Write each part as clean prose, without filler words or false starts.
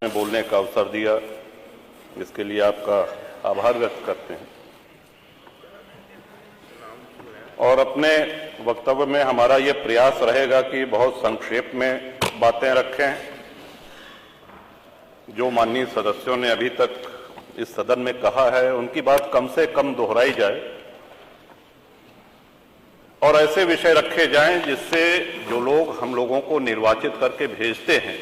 में बोलने का अवसर दिया, इसके लिए आपका आभार व्यक्त करते हैं। और अपने वक्तव्य में हमारा ये प्रयास रहेगा कि बहुत संक्षेप में बातें रखें। जो माननीय सदस्यों ने अभी तक इस सदन में कहा है उनकी बात कम से कम दोहराई जाए और ऐसे विषय रखे जाएं जिससे जो लोग हम लोगों को निर्वाचित करके भेजते हैं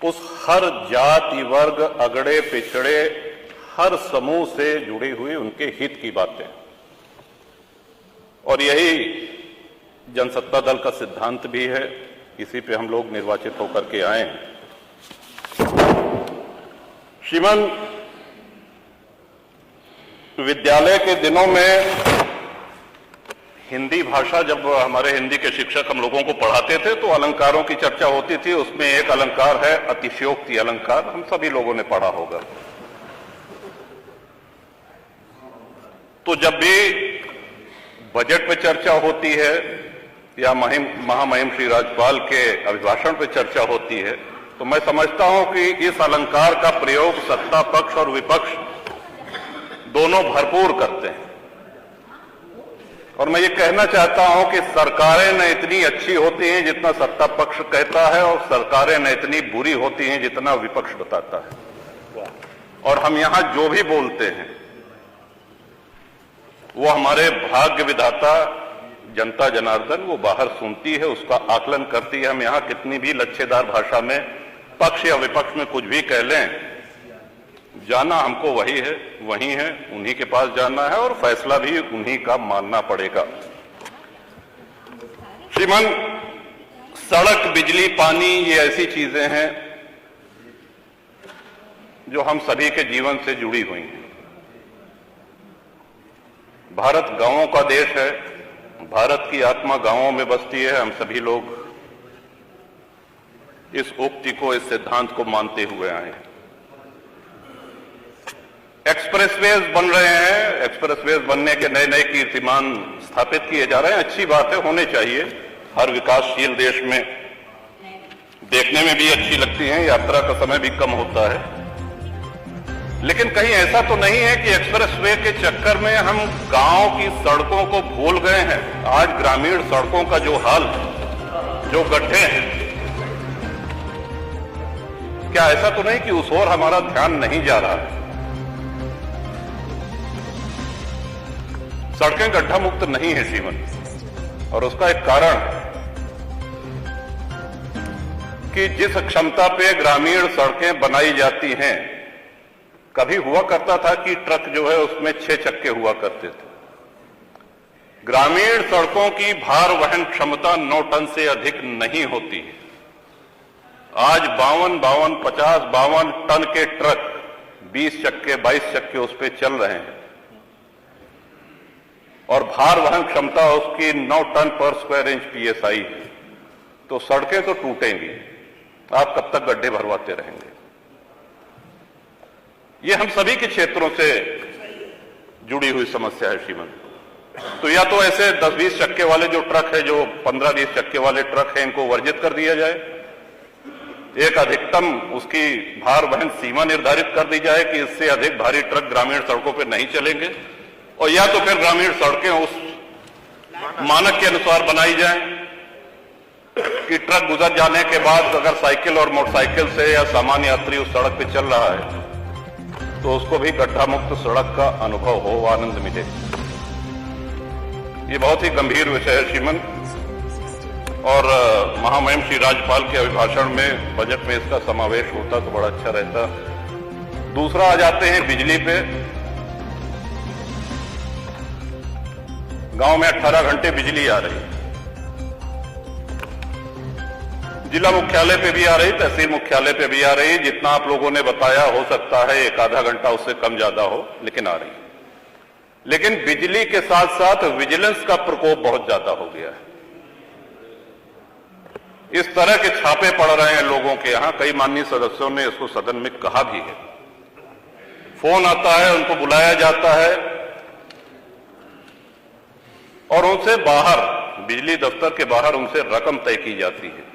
उस हर जाति वर्ग अगड़े पिछड़े हर समूह से जुड़ी हुई उनके हित की बातें, और यही जनसत्ता दल का सिद्धांत भी है, इसी पे हम लोग निर्वाचित होकर के आए हैं। श्रीमान, विद्यालय के दिनों में हिंदी भाषा, जब हमारे हिंदी के शिक्षक हम लोगों को पढ़ाते थे तो अलंकारों की चर्चा होती थी। उसमें एक अलंकार है अतिशयोक्ति अलंकार, हम सभी लोगों ने पढ़ा होगा। तो जब भी बजट पे चर्चा होती है या महामहिम श्री राज्यपाल के अभिभाषण पे चर्चा होती है तो मैं समझता हूं कि इस अलंकार का प्रयोग सत्ता पक्ष और विपक्ष दोनों भरपूर करते हैं। और मैं ये कहना चाहता हूं कि सरकारें न इतनी अच्छी होती हैं जितना सत्ता पक्ष कहता है, और सरकारें न इतनी बुरी होती हैं जितना विपक्ष बताता है। और हम यहां जो भी बोलते हैं वो हमारे भाग्य विधाता जनता जनार्दन वो बाहर सुनती है, उसका आकलन करती है। हम यहां कितनी भी लच्छेदार भाषा में पक्ष या विपक्ष में कुछ भी कह लें, जाना हमको वही है, वही है, उन्हीं के पास जाना है और फैसला भी उन्हीं का मानना पड़ेगा। श्रीमान, सड़क, बिजली, पानी ये ऐसी चीजें हैं जो हम सभी के जीवन से जुड़ी हुई हैं। भारत गांवों का देश है, भारत की आत्मा गांवों में बसती है। हम सभी लोग इस उक्ति को, इस सिद्धांत को मानते हुए आए हैं। एक्सप्रेसवेज बन रहे हैं, एक्सप्रेसवेज बनने के नए नए कीर्तिमान स्थापित किए जा रहे हैं। अच्छी बात है, होने चाहिए। हर विकासशील देश में देखने में भी अच्छी लगती हैं, यात्रा का समय भी कम होता है। लेकिन कहीं ऐसा तो नहीं है कि एक्सप्रेसवे के चक्कर में हम गांव की सड़कों को भूल गए हैं। आज ग्रामीण सड़कों का जो हाल, जो गड्ढे हैं, क्या ऐसा तो नहीं कि उस ओर हमारा ध्यान नहीं जा रहा है? सड़कें गड्ढा मुक्त नहीं है जीवन, और उसका एक कारण कि जिस क्षमता पे ग्रामीण सड़कें बनाई जाती हैं, कभी हुआ करता था कि ट्रक जो है उसमें 6 चक्के हुआ करते थे। ग्रामीण सड़कों की भार वहन क्षमता 9 टन से अधिक नहीं होती है। आज 52 टन के ट्रक 20 चक्के 22 चक्के उस पर चल रहे हैं, और भार वहन क्षमता उसकी 9 टन पर स्क्वायर इंच PSI है। तो सड़कें तो टूटेंगी, आप कब तक गड्ढे भरवाते रहेंगे? ये हम सभी के क्षेत्रों से जुड़ी हुई समस्या है श्रीमान। तो या तो ऐसे 10-20 चक्के वाले जो ट्रक है, जो 15-20 चक्के वाले ट्रक हैं, इनको वर्जित कर दिया जाए। एक अधिकतम उसकी भार वहन सीमा निर्धारित कर दी जाए कि इससे अधिक भारी ट्रक ग्रामीण सड़कों पर नहीं चलेंगे, और या तो फिर ग्रामीण सड़कें उस मानक के अनुसार बनाई जाएं कि ट्रक गुजर जाने के बाद अगर साइकिल और मोटरसाइकिल से या सामान्य यात्री उस सड़क पे चल रहा है तो उसको भी गड्ढा मुक्त सड़क का अनुभव हो, आनंद मिले। ये बहुत ही गंभीर विषय है श्रीमन, और महामहिम श्री राज्यपाल के अभिभाषण में बजट में इसका समावेश होता तो बड़ा अच्छा रहता। दूसरा आ जाते हैं बिजली पे। गांव में 18 घंटे बिजली आ रही, जिला मुख्यालय पे भी आ रही, तहसील मुख्यालय पे भी आ रही। जितना आप लोगों ने बताया, हो सकता है 1-आधा घंटा उससे कम ज्यादा हो, लेकिन आ रही। लेकिन बिजली के साथ साथ विजिलेंस का प्रकोप बहुत ज्यादा हो गया है। इस तरह के छापे पड़ रहे हैं लोगों के यहां। कई माननीय सदस्यों ने इसको सदन में कहा भी है। फोन आता है, उनको बुलाया जाता है और उनसे बाहर, बिजली दफ्तर के बाहर उनसे रकम तय की जाती है।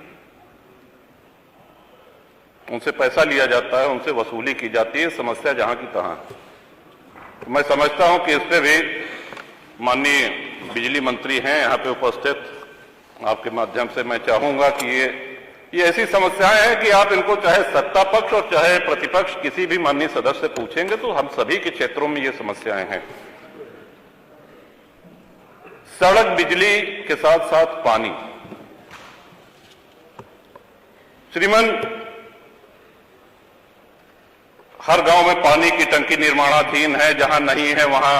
उनसे पैसा लिया जाता है, उनसे वसूली की जाती है, समस्या जहां की तहां। तो मैं समझता हूं कि इस पे भी माननीय बिजली मंत्री हैं यहां पे उपस्थित, आपके माध्यम से मैं चाहूंगा कि ये ऐसी समस्याएं हैं कि आप इनको चाहे सत्ता पक्ष और चाहे प्रतिपक्ष किसी भी माननीय सदस्य से पूछेंगे तो हम सभी के क्षेत्रों में ये समस्याएं हैं। सड़क, बिजली के साथ साथ पानी। श्रीमान, हर गांव में पानी की टंकी निर्माणाधीन है, जहां नहीं है वहां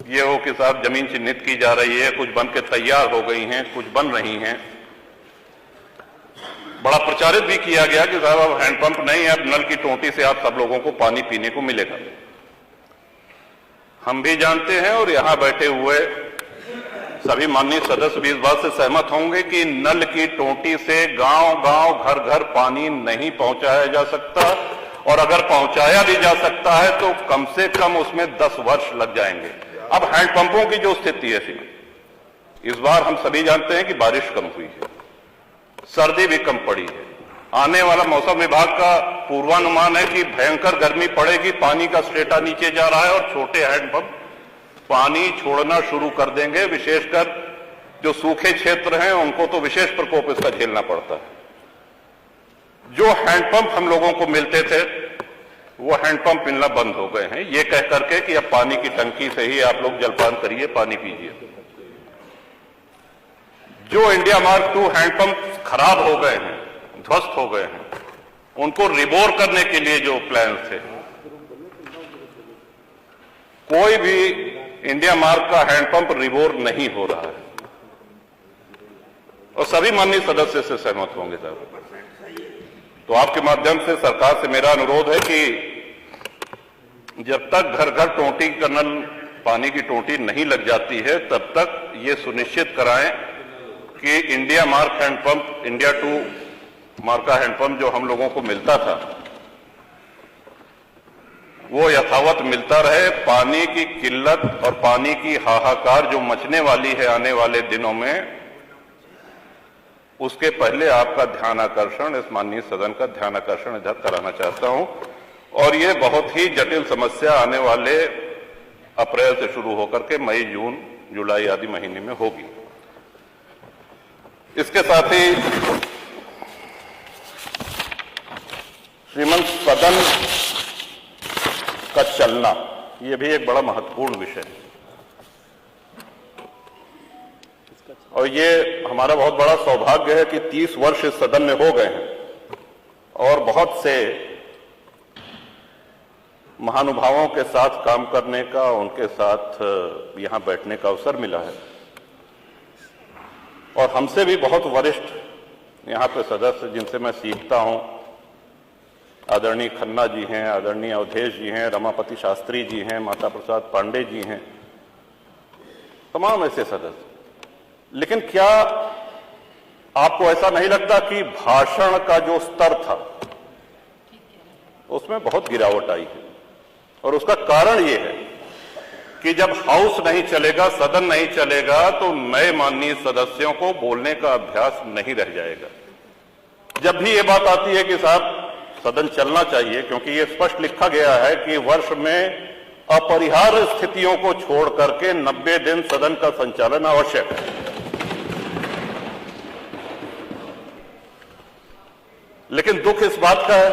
ये हो कि साहब जमीन चिन्हित की जा रही है, कुछ बन के तैयार हो गई हैं, कुछ बन रही हैं। बड़ा प्रचारित भी किया गया कि साहब अब हैंडपंप नहीं है, अब नल की टोंटी से आप सब लोगों को पानी पीने को मिलेगा। हम भी जानते हैं और यहां बैठे हुए सभी माननीय सदस्य भी इस बात से सहमत होंगे कि नल की टोंटी से गांव-गांव, घर-घर पानी नहीं पहुंचाया जा सकता, और अगर पहुंचाया भी जा सकता है तो कम से कम उसमें 10 वर्ष लग जाएंगे। अब हैंडपंपों की जो स्थिति है, इस बार हम सभी जानते हैं कि बारिश कम हुई है, सर्दी भी कम पड़ी है। आने वाला मौसम विभाग का पूर्वानुमान है कि भयंकर गर्मी पड़ेगी, पानी का स्टेटा नीचे जा रहा है और छोटे हैंडपंप पानी छोड़ना शुरू कर देंगे। विशेषकर जो सूखे क्षेत्र हैं उनको तो विशेष प्रकोप इसका झेलना पड़ता है। जो हैंडपंप हम लोगों को मिलते थे वो हैंडपंप मिलना बंद हो गए हैं, ये कह करके कि अब पानी की टंकी से ही आप लोग जलपान करिए, पानी पीजिए। जो इंडिया मार्क 2 हैंडपंप खराब हो गए हैं, ध्वस्त हो गए हैं, उनको रिबोर करने के लिए जो प्लान थे, कोई भी इंडिया मार्क का हैंडपंप रिबोर नहीं हो रहा है, और सभी माननीय सदस्य से सहमत होंगे साहब। तो आपके माध्यम से सरकार से मेरा अनुरोध है कि जब तक घर घर टोंटी का नल, पानी की टोंटी नहीं लग जाती है, तब तक ये सुनिश्चित कराएं कि India mark handpump, India 2 mark का हैंडपंप जो हम लोगों को मिलता था वो यथावत मिलता रहे। पानी की किल्लत और पानी की हाहाकार जो मचने वाली है आने वाले दिनों में, उसके पहले आपका ध्यान आकर्षण, इस माननीय सदन का ध्यान आकर्षण इधर कराना चाहता हूं। और ये बहुत ही जटिल समस्या आने वाले अप्रैल से शुरू होकर के मई, जून, जुलाई आदि महीने में होगी। इसके साथ ही श्रीमंत सदन का चलना, यह भी एक बड़ा महत्वपूर्ण विषय है, और ये हमारा बहुत बड़ा सौभाग्य है कि 30 वर्ष इस सदन में हो गए हैं और बहुत से महानुभावों के साथ काम करने का, उनके साथ यहां बैठने का अवसर मिला है। और हमसे भी बहुत वरिष्ठ यहां पे सदस्य जिनसे मैं सीखता हूं, आदरणीय खन्ना जी हैं, आदरणीय अवधेश जी हैं, रमापति शास्त्री जी हैं, माता प्रसाद पांडे जी हैं, तमाम ऐसे सदस्य। लेकिन क्या आपको ऐसा नहीं लगता कि भाषण का जो स्तर था उसमें बहुत गिरावट आई है? और उसका कारण यह है कि जब हाउस नहीं चलेगा, सदन नहीं चलेगा, तो नए माननीय सदस्यों को बोलने का अभ्यास नहीं रह जाएगा। जब भी ये बात आती है कि साहब सदन चलना चाहिए, क्योंकि ये स्पष्ट लिखा गया है कि वर्ष में अपरिहार्य स्थितियों को छोड़ करके 90 दिन सदन का संचालन आवश्यक है। लेकिन दुख इस बात का है,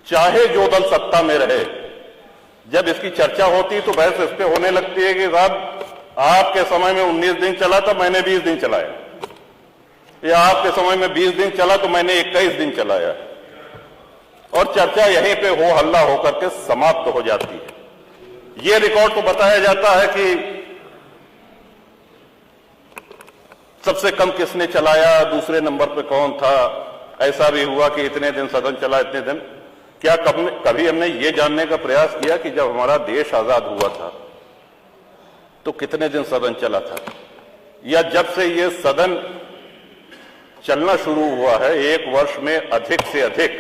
चाहे जो दल सत्ता में रहे, जब इसकी चर्चा होती तो बहस इस पे होने लगती है कि साहब आपके समय में 19 दिन चला था, मैंने 20 दिन चलाया, या आपके समय में 20 दिन चला तो मैंने 21 दिन चलाया, और चर्चा यहीं पे हो हल्ला होकर के समाप्त हो जाती है। ये रिकॉर्ड तो बताया जाता है कि सबसे कम किसने चलाया, दूसरे नंबर पे कौन था, ऐसा भी हुआ कि इतने दिन सदन चला, इतने दिन। क्या कभी हमने ये जानने का प्रयास किया कि जब हमारा देश आजाद हुआ था तो कितने दिन सदन चला था, या जब से ये सदन चलना शुरू हुआ है एक वर्ष में अधिक से अधिक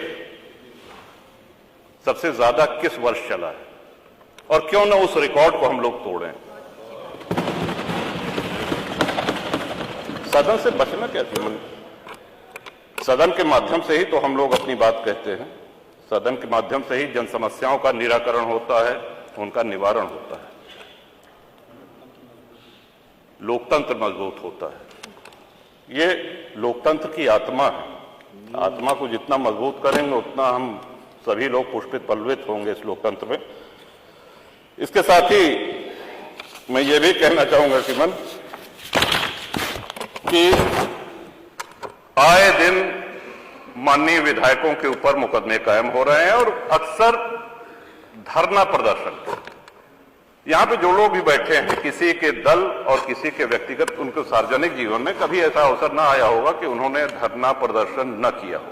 सबसे ज्यादा किस वर्ष चला है, और क्यों ना उस रिकॉर्ड को हम लोग तोड़ें। सदन से बचना क्या चाहिए? सदन के माध्यम से ही तो हम लोग अपनी बात कहते हैं, सदन के माध्यम से ही जन समस्याओं का निराकरण होता है, उनका निवारण होता है, लोकतंत्र मजबूत होता है। ये लोकतंत्र की आत्मा है। आत्मा को जितना मजबूत करेंगे उतना हम सभी लोग पुष्पित पल्लवित होंगे इस लोकतंत्र में। इसके साथ ही मैं ये भी कहना चाहूंगा श्रीमान कि आए दिन माननीय विधायकों के ऊपर मुकदमे कायम हो रहे हैं और अक्सर धरना प्रदर्शन, यहां पे जो लोग भी बैठे हैं, किसी के दल और किसी के व्यक्तिगत उनके सार्वजनिक जीवन में कभी ऐसा अवसर ना आया होगा कि उन्होंने धरना प्रदर्शन न किया हो।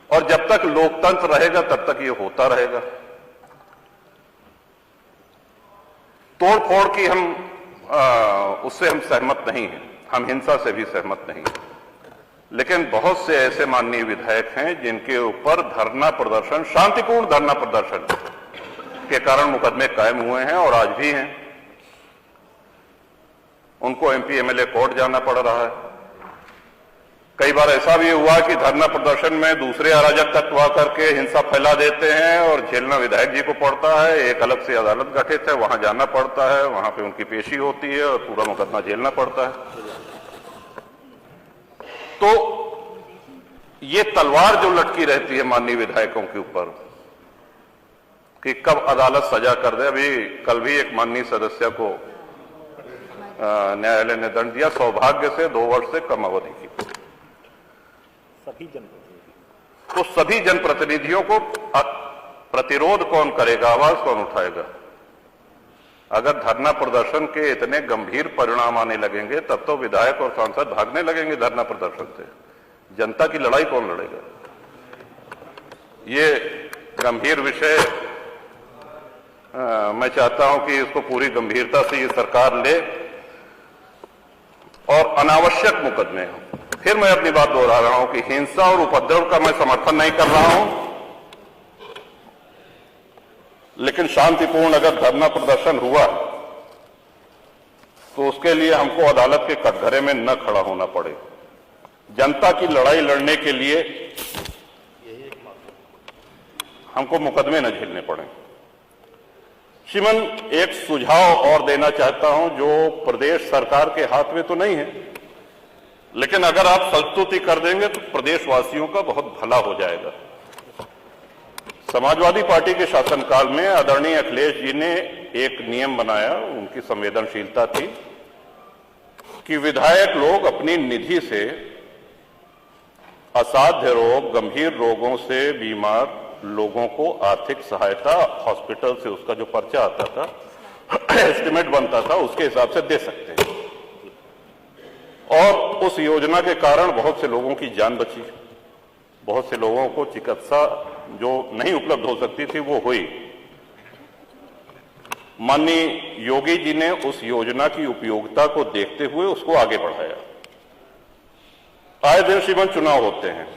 और जब तक लोकतंत्र रहेगा तब तक ये होता रहेगा। तोड़ फोड़ की उससे हम सहमत नहीं हैं, हम हिंसा से भी सहमत नहीं हैं, लेकिन बहुत से ऐसे माननीय विधायक हैं जिनके ऊपर धरना प्रदर्शन, शांतिपूर्ण धरना प्रदर्शन के कारण मुकदमे कायम हुए हैं और आज भी हैं। उनको एमपी एमएलए कोर्ट जाना पड़ रहा है। कई बार ऐसा भी हुआ कि धरना प्रदर्शन में दूसरे अराजक तत्व आकर के हिंसा फैला देते हैं और झेलना विधायक जी को पड़ता है। एक अलग से अदालत गठित है, वहां जाना पड़ता है, वहां पे उनकी पेशी होती है और पूरा मुकदमा झेलना पड़ता है। तो ये तलवार जो लटकी रहती है माननीय विधायकों के ऊपर कि कब अदालत सजा कर दे। अभी कल भी एक माननीय सदस्य को न्यायालय ने दंड दिया, सौभाग्य से 2 वर्ष से कम अवधि की। तो सभी जनप्रतिनिधियों को प्रतिरोध कौन करेगा, आवाज कौन उठाएगा? अगर धरना प्रदर्शन के इतने गंभीर परिणाम आने लगेंगे तब तो विधायक और सांसद भागने लगेंगे धरना प्रदर्शन से। जनता की लड़ाई कौन लड़ेगा? ये गंभीर विषय मैं चाहता हूं कि इसको पूरी गंभीरता से ये सरकार ले और अनावश्यक मुकदमे हो। फिर मैं अपनी बात दोहरा रहा हूं कि हिंसा और उपद्रव का मैं समर्थन नहीं कर रहा हूं, लेकिन शांतिपूर्ण अगर धरना प्रदर्शन हुआ तो उसके लिए हमको अदालत के कटघरे में न खड़ा होना पड़े। जनता की लड़ाई लड़ने के लिए हमको मुकदमे न झेलने पड़े। श्रीमान, एक सुझाव और देना चाहता हूं जो प्रदेश सरकार के हाथ में तो नहीं है, लेकिन अगर आप संस्तुति कर देंगे तो प्रदेशवासियों का बहुत भला हो जाएगा। समाजवादी पार्टी के शासनकाल में आदरणीय अखिलेश जी ने एक नियम बनाया, उनकी संवेदनशीलता थी कि विधायक लोग अपनी निधि से असाध्य रोग, गंभीर रोगों से बीमार लोगों को आर्थिक सहायता हॉस्पिटल से उसका जो पर्चा आता था, एस्टिमेट बनता था, उसके हिसाब से दे सकते हैं। और उस योजना के कारण बहुत से लोगों की जान बची, बहुत से लोगों को चिकित्सा जो नहीं उपलब्ध हो सकती थी वो हुई। माननीय योगी जी ने उस योजना की उपयोगिता को देखते हुए उसको आगे बढ़ाया। आए दिन श्रीमान चुनाव होते हैं,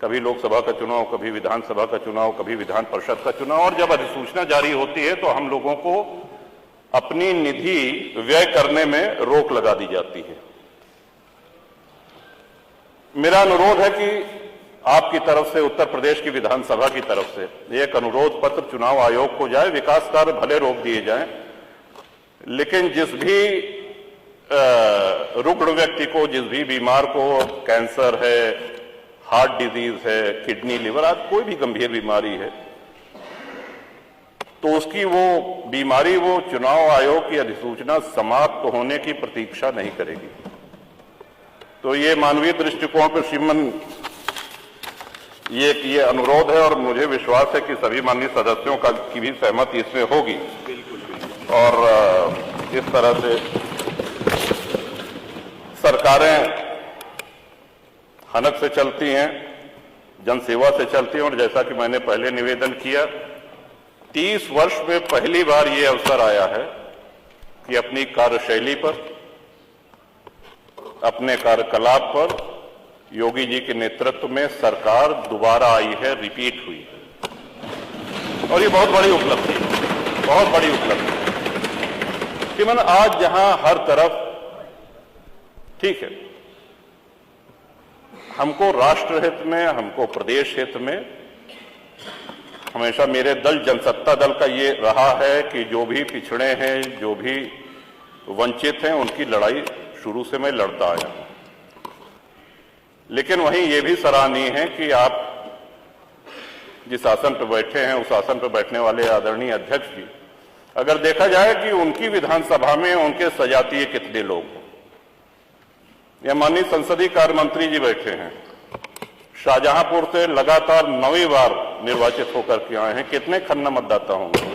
कभी लोकसभा का चुनाव, कभी विधानसभा का चुनाव, कभी विधान परिषद का चुनाव, और जब अधिसूचना जारी होती है तो हम लोगों को अपनी निधि व्यय करने में रोक लगा दी जाती है। मेरा अनुरोध है कि आपकी तरफ से, उत्तर प्रदेश की विधानसभा की तरफ से एक अनुरोध पत्र चुनाव आयोग को जाए। विकास कार्य भले रोक दिए जाएं, लेकिन जिस भी रुग्ण व्यक्ति को, जिस भी बीमार को कैंसर है, हार्ट डिजीज है, किडनी, लिवर आदि कोई भी गंभीर बीमारी है, तो उसकी वो बीमारी वो चुनाव आयोग की अधिसूचना समाप्त होने की प्रतीक्षा नहीं करेगी। तो ये मानवीय दृष्टिकोण पर श्रीमान ये अनुरोध है और मुझे विश्वास है कि सभी माननीय सदस्यों की भी सहमति इसमें होगी। और इस तरह से सरकारें हनक से चलती हैं, जनसेवा से चलती हैं, और जैसा कि मैंने पहले निवेदन किया, 30 वर्ष में पहली बार ये अवसर आया है कि अपनी कार्यशैली पर, अपने कार्यकलाप पर योगी जी के नेतृत्व में सरकार दोबारा आई है, रिपीट हुई है, और ये बहुत बड़ी उपलब्धि है, बहुत बड़ी उपलब्धि। कि मैंने आज जहां हर तरफ, ठीक है, हमको राष्ट्र हित में, हमको प्रदेश हित में हमेशा मेरे दल जनसत्ता दल का ये रहा है कि जो भी पिछड़े हैं, जो भी वंचित हैं, उनकी लड़ाई शुरू से मैं लड़ता आया हूं। लेकिन वहीं ये भी सराहनीय है कि आप जिस आसन पर बैठे हैं, उस आसन पर बैठने वाले आदरणीय अध्यक्ष जी, अगर देखा जाए कि उनकी विधानसभा में उनके सजातीय कितने लोग हैं। या माननीय संसदीय कार्य मंत्री जी बैठे हैं, शाहजहांपुर से लगातार 9वीं बार निर्वाचित होकर के आए हैं। कितने खन्ना मतदाता होंगे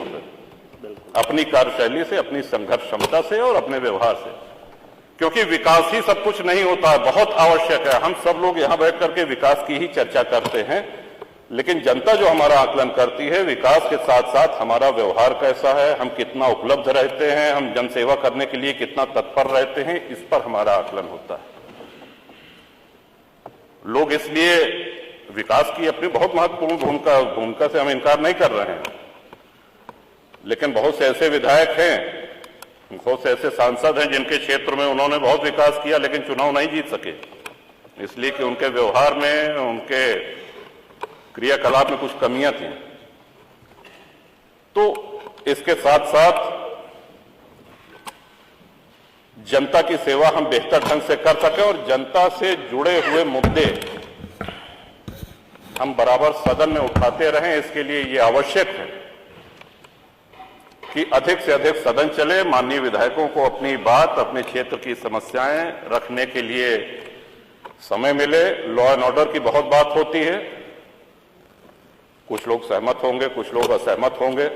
अपनी कार्यशैली से, अपनी संघर्ष क्षमता से और अपने व्यवहार से, क्योंकि विकास ही सब कुछ नहीं होता है, बहुत आवश्यक है। हम सब लोग यहां बैठ करके विकास की ही चर्चा करते हैं, लेकिन जनता जो हमारा आकलन करती है, विकास के साथ साथ हमारा व्यवहार कैसा है, हम कितना उपलब्ध रहते हैं, हम जनसेवा करने के लिए कितना तत्पर रहते हैं, इस पर हमारा आकलन होता है। लोग इसलिए विकास की अपनी बहुत महत्वपूर्ण भूमिका से हम इनकार नहीं कर रहे हैं, लेकिन बहुत से ऐसे विधायक हैं, बहुत से ऐसे सांसद हैं जिनके क्षेत्र में उन्होंने बहुत विकास किया लेकिन चुनाव नहीं जीत सके, इसलिए कि उनके व्यवहार में, उनके क्रियाकलाप में कुछ कमियां थी। तो इसके साथ साथ जनता की सेवा हम बेहतर ढंग से कर सकें और जनता से जुड़े हुए मुद्दे हम बराबर सदन में उठाते रहें, इसके लिए ये आवश्यक है कि अधिक से अधिक सदन चले, माननीय विधायकों को अपनी बात, अपने क्षेत्र की समस्याएं रखने के लिए समय मिले। लॉ एंड ऑर्डर की बहुत बात होती है, कुछ लोग सहमत होंगे, कुछ लोग असहमत होंगे,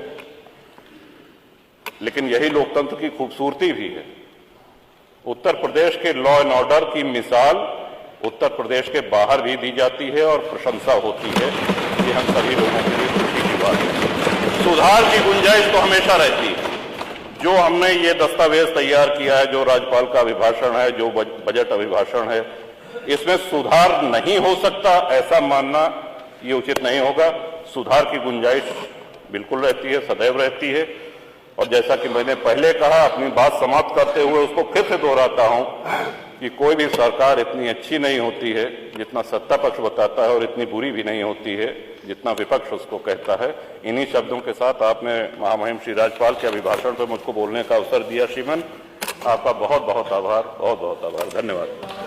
लेकिन यही लोकतंत्र की खूबसूरती भी है। उत्तर प्रदेश के लॉ एंड ऑर्डर की मिसाल उत्तर प्रदेश के बाहर भी दी जाती है और प्रशंसा होती है। ये हम सभी लोगों के लिए खुशी की बात है। सुधार की गुंजाइश तो हमेशा रहती है। जो हमने ये दस्तावेज तैयार किया है, जो राज्यपाल का अभिभाषण है, जो बजट अभिभाषण है, इसमें सुधार नहीं हो सकता ऐसा मानना ये उचित नहीं होगा। सुधार की गुंजाइश बिल्कुल रहती है, सदैव रहती है। और जैसा कि मैंने पहले कहा, अपनी बात समाप्त करते हुए उसको फिर से दोहराता हूं कि कोई भी सरकार इतनी अच्छी नहीं होती है जितना सत्ता पक्ष बताता है, और इतनी बुरी भी नहीं होती है जितना विपक्ष उसको कहता है। इन्हीं शब्दों के साथ आपने महामहिम श्री राज्यपाल के अभिभाषण पर मुझको बोलने का अवसर दिया। श्रीमान, आपका बहुत बहुत आभार, बहुत बहुत आभार, धन्यवाद।